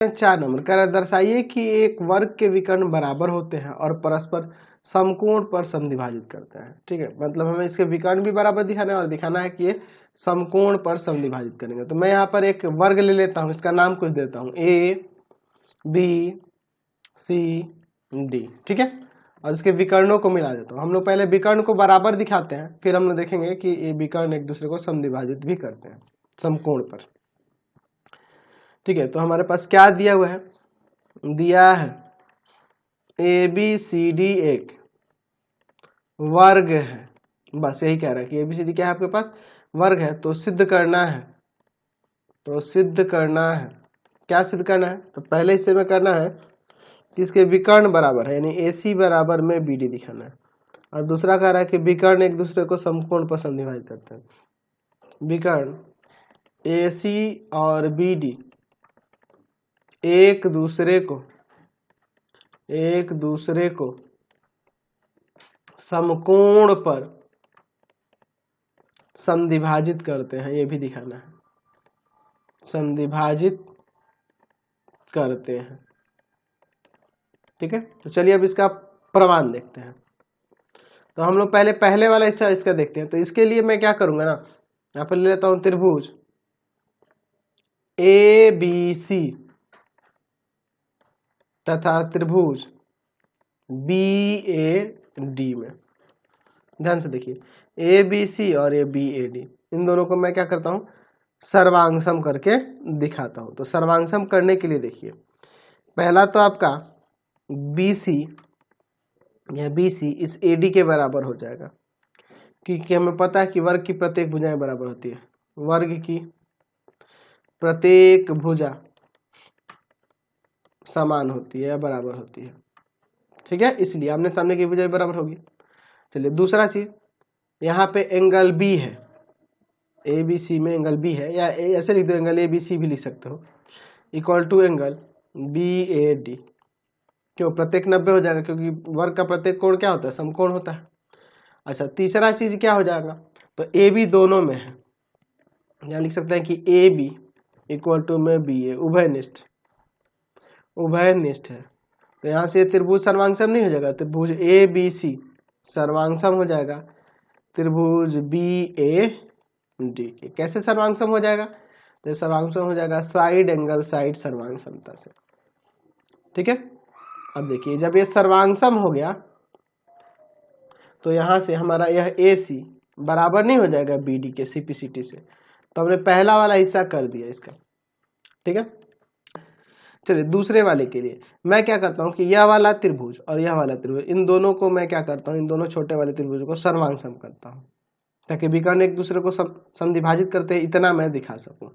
4 number कह रहा है दर्शाइए कि एक वर्ग के विकर्ण बराबर होते हैं और परस्पर समकोण पर समद्विभाजित करते हैं। ठीक है, मतलब हमें इसके विकर्ण भी बराबर दिखाना है और दिखाना है कि ये समकोण पर समद्विभाजित करेंगे। तो मैं यहाँ पर एक वर्ग ले लेता हूँ, इसका नाम कुछ देता हूँ ए बी सी डी। ठीक है, और इसके विकर्णों को मिला देता हूँ। हम लोग पहले विकर्ण को बराबर दिखाते हैं, फिर हम लोग देखेंगे कि ये विकर्ण एक दूसरे को समद्विभाजित भी करते हैं समकोण पर। ठीक है, तो हमारे पास क्या दिया हुआ है, दिया है ए बी सी डी एक वर्ग है। बस यही कह रहा है कि ए बी सी डी क्या है आपके पास, वर्ग है। तो सिद्ध करना है, तो सिद्ध करना है, क्या सिद्ध करना है, तो पहले हिस्से में करना है कि इसके विकर्ण बराबर है, यानी ए सी बराबर में बी डी दिखाना है। और दूसरा कह रहा है कि विकर्ण एक दूसरे को समकोण पर समद्विभाजित करते हैं। विकर्ण ए सी और बी डी एक दूसरे को समकोण पर समद्विभाजित करते हैं, ये भी दिखाना है, समद्विभाजित करते हैं। ठीक है, तो चलिए अब इसका प्रमाण देखते हैं। तो हम लोग पहले वाला हिस्सा इसका देखते हैं। तो इसके लिए मैं क्या करूंगा ना, यहाँ पर ले लेता हूं त्रिभुज ए बी सी तथा त्रिभुज बी ए डी में। ध्यान से देखिए, ए बी सी और ए बी ए डी, इन दोनों को मैं क्या करता हूं, सर्वांगसम करके दिखाता हूं। तो सर्वांगसम करने के लिए देखिए, पहला तो आपका बी सी, यह बी सी इस ए डी के बराबर हो जाएगा, क्योंकि हमें पता है कि वर्ग की प्रत्येक भुजाएं बराबर होती है। वर्ग की प्रत्येक भुजा समान होती है या बराबर होती है। ठीक है, इसलिए आमने सामने की भुजा बराबर होगी। चलिए दूसरा चीज, यहाँ पे एंगल बी है, ए बी सी में एंगल बी है, या ऐसे लिख दो, एंगल ए बी सी भी लिख सकते हो, equal to angle B A D. क्यों, प्रत्येक 90 हो जाएगा, क्योंकि वर्ग का प्रत्येक कोण क्या होता है, समकोण होता है। अच्छा, तीसरा चीज क्या हो जाएगा, तो ए बी दोनों में है, यहाँ लिख सकते हैं कि ए बी इक्वल टू में बी ए, उभयनिष्ठ है। तो यहाँ से त्रिभुज सर्वांगसम नहीं हो जाएगा, त्रिभुज ए बी सी सर्वांगसम हो जाएगा त्रिभुज बी ए डी। कैसे सर्वांगसम हो जाएगा, तो सर्वांगसम हो जाएगा साइड एंगल साइड सर्वांगसमता से। ठीक है, अब देखिए जब ये सर्वांगसम हो गया तो यहां से हमारा यह ए सी बराबर नहीं हो जाएगा बी डी के सीपीसीटी से, तो हमने पहला वाला हिस्सा कर दिया इसका। ठीक है, चलिए दूसरे वाले के लिए मैं क्या करता हूं कि यह वाला त्रिभुज और यह वाला त्रिभुज, इन दोनों को मैं क्या करता हूं, इन दोनों छोटे वाले त्रिभुजों को सर्वांगसम करता हूं, ताकि विकर्ण एक दूसरे को समद्विभाजित करते हैं, इतना मैं दिखा सकूं।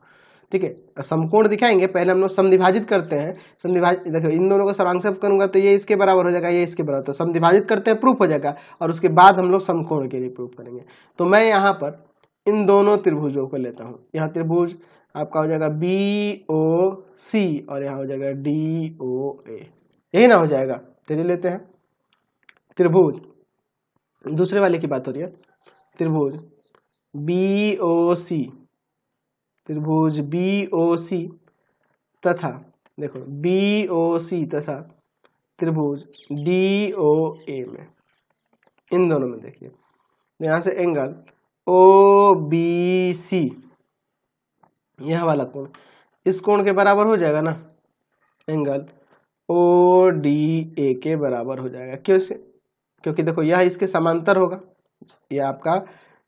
ठीक है, समकोण दिखाएंगे, पहले हम लोग समद्विभाजित करते हैं। समद्विभाजित देखो, इन दोनों को सर्वांगसम करूंगा तो ये इसके बराबर हो जाएगा, ये इसके बराबर, तो समद्विभाजित करते हैं, प्रूफ हो जाएगा, और उसके बाद हम लोग समकोण के लिए प्रूफ करेंगे। तो मैं यहाँ पर इन दोनों त्रिभुजों को लेता हूँ, यहाँ त्रिभुज आपका हो जाएगा बी ओ सी और यहाँ हो जाएगा डी ओ ए, यही ना हो जाएगा। चलिए लेते हैं त्रिभुज, दूसरे वाले की बात हो रही है, त्रिभुज बी ओ सी, त्रिभुज बी ओ सी तथा देखो बी ओ सी तथा त्रिभुज डी ओ ए में, इन दोनों में देखिए यहां से एंगल ओ बी सी, यह वाला कोण इस कोण के बराबर हो जाएगा ना, एंगल ओ डी ए के बराबर हो जाएगा। क्यों से, क्योंकि देखो यह इसके समांतर होगा, यह आपका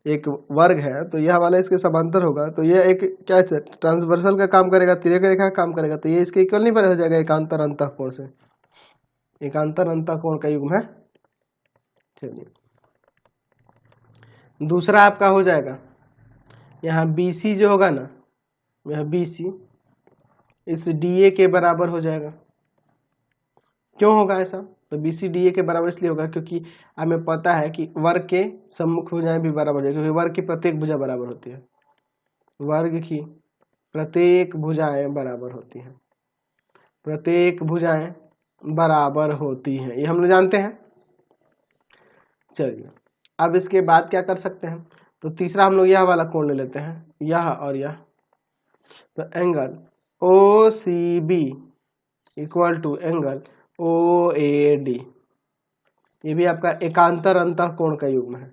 एक वर्ग है तो यह वाला इसके समांतर होगा, तो यह एक क्या ट्रांसवर्सल का काम करेगा, तिर्यक रेखा का काम करेगा, तो ये इसके इक्वल नहीं पर हो जाएगा एकांतर अंतःकोण से, एकांतर अंतःकोण का युग्म है। चलिए दूसरा आपका हो जाएगा, यहाँ BC जो होगा ना, यह BC इस DA के बराबर हो जाएगा। क्यों होगा ऐसा, तो BC DA के बराबर इसलिए होगा क्योंकि हमें पता है कि वर्ग के सम्मुख भुजाएं भी बराबर है, क्योंकि वर्ग की प्रत्येक भुजा बराबर होती है, वर्ग की प्रत्येक भुजाएं बराबर होती हैं, प्रत्येक भुजाएं बराबर होती हैं, ये हम लोग जानते हैं। चलिए अब इसके बाद क्या कर सकते हैं, तो तीसरा हम लोग यह वाला कोण ले लेते हैं, यह और यह, तो angle OCB, OCB equal to equal to angle OAD। ये भी आपका एकांतर अंतःकोण का युग्म है,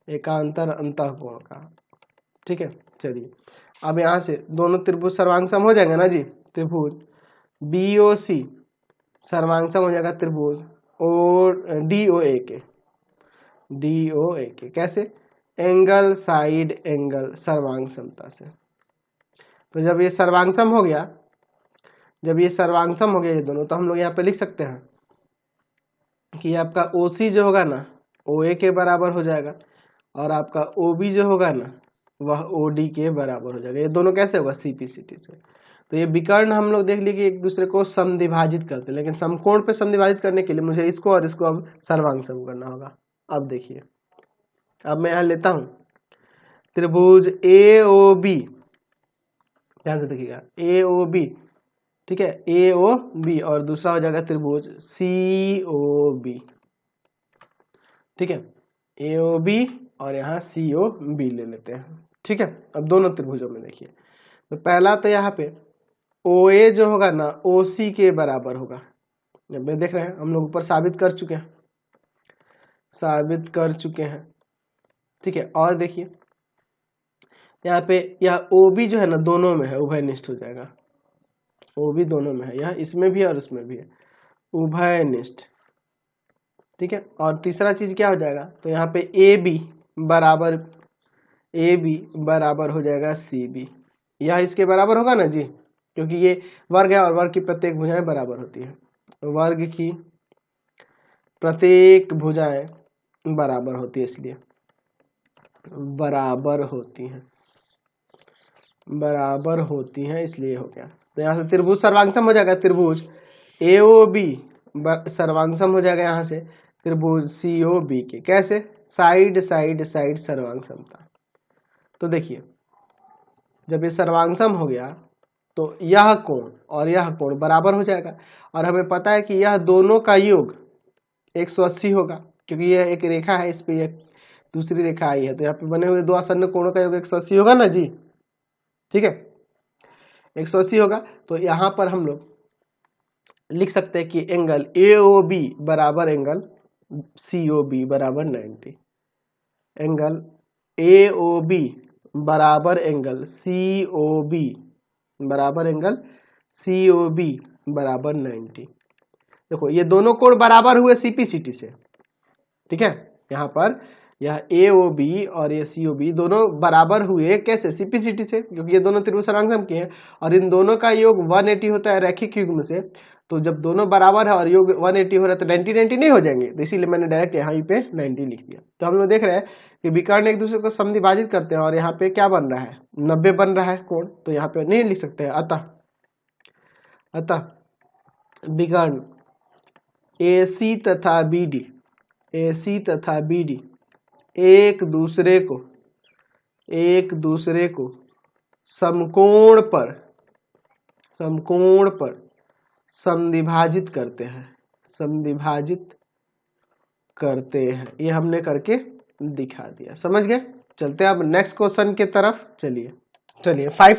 एकांतर अंतःकोण का। ठीक है, चलिए अब यहाँ से दोनों त्रिभुज सर्वांगसम हो जाएंगे ना जी। त्रिभुज BOC सर्वांगसम हो जाएगा त्रिभुज DOA के। DOA के कैसे? एंगल साइड एंगल सर्वांग समता से। तो जब ये सर्वांगसम हो गया, जब ये सर्वांगसम हो गया ये दोनों, तो हम लोग यहाँ पे लिख सकते हैं कि आपका OC जो होगा ना OA के बराबर हो जाएगा, और आपका OB जो होगा ना वह OD के बराबर हो जाएगा। ये दोनों कैसे होगा? CPCT से। तो ये विकर्ण हम लोग देख लिए कि एक दूसरे को समद्विभाजित करते हैं, लेकिन समकोण पे समद्विभाजित करने के लिए मुझे इसको और इसको अब सर्वांगसम करना होगा। अब देखिए, अब मैं यहाँ लेता हूं त्रिभुज AOB, ध्यान से देखिएगा AOB, ठीक है, AOB, और दूसरा हो जाएगा त्रिभुज COB। ठीक है, AOB और यहाँ COB ले लेते हैं। ठीक है, अब दोनों त्रिभुजों में देखिए, तो पहला तो यहाँ पे OA जो होगा ना OC के बराबर होगा। जब मैं देख रहे हैं हम लोग ऊपर साबित कर चुके हैं, साबित कर चुके हैं। ठीक है, और देखिए यहाँ पे यह OB जो है ना दोनों में है, उभयनिष्ठ हो जाएगा। OB दोनों में है, यह इसमें भी और उसमें भी है, उभयनिष्ठ। ठीक है, और तीसरा चीज क्या हो जाएगा? तो यहाँ पे AB बराबर हो जाएगा CB। यह इसके बराबर होगा ना जी, क्योंकि ये वर्ग है और वर्ग की प्रत्येक भुजाएं बराबर होती है। वर्ग की प्रत्येक भुजाएं बराबर होती है, इसलिए बराबर होती हैं इसलिए हो गया। तो यहाँ से त्रिभुज सर्वांगसम हो जाएगा, त्रिभुज AOB सर्वांगसम हो जाएगा यहाँ से त्रिभुज COB के। कैसे? साइड साइड साइड सर्वांग समता। तो देखिए जब ये सर्वांगसम हो गया तो यह कोण और यह कोण बराबर हो जाएगा, और हमें पता है कि यह दोनों का योग 180 होगा, क्योंकि यह एक रेखा है, इस पे एक दूसरी रेखा आई है, तो यहाँ पे बने हुए दो आसन्न कोणों का योग 180 होगा ना जी। ठीक है, 180 होगा। तो यहाँ पर हम लोग लिख सकते हैं कि एंगल AOB बराबर एंगल COB बराबर 90। एंगल AOB बराबर एंगल COB बराबर एंगल COB बराबर 90। देखो ये दोनों कोण बराबर हुए CPCT से। ठीक है, यहाँ पर यह AOB और ये COB दोनों बराबर हुए कैसे? CPCT से, क्योंकि ये दोनों त्रिभुज सर्वांगसम के हैं और इन दोनों का योग 180 होता है रैखिक युग्म से। तो जब दोनों बराबर है और योग 180 हो रहा है तो 90 नहीं हो जाएंगे, तो इसीलिए मैंने डायरेक्ट यहाँ पे 90 लिख दिया। तो हम लोग देख रहे हैं कि विकर्ण एक दूसरे को समद्विभाजित करते हैं, और यहाँ पे क्या बन रहा है? 90 बन रहा है कोण, तो यहाँ पे नहीं लिख सकते हैं। अतः विकर्ण AC तथा BD एक दूसरे को समकोण पर समद्विभाजित करते हैं। ये हमने करके दिखा दिया, समझ गए। चलते हैं अब नेक्स्ट क्वेश्चन के तरफ। चलिए 5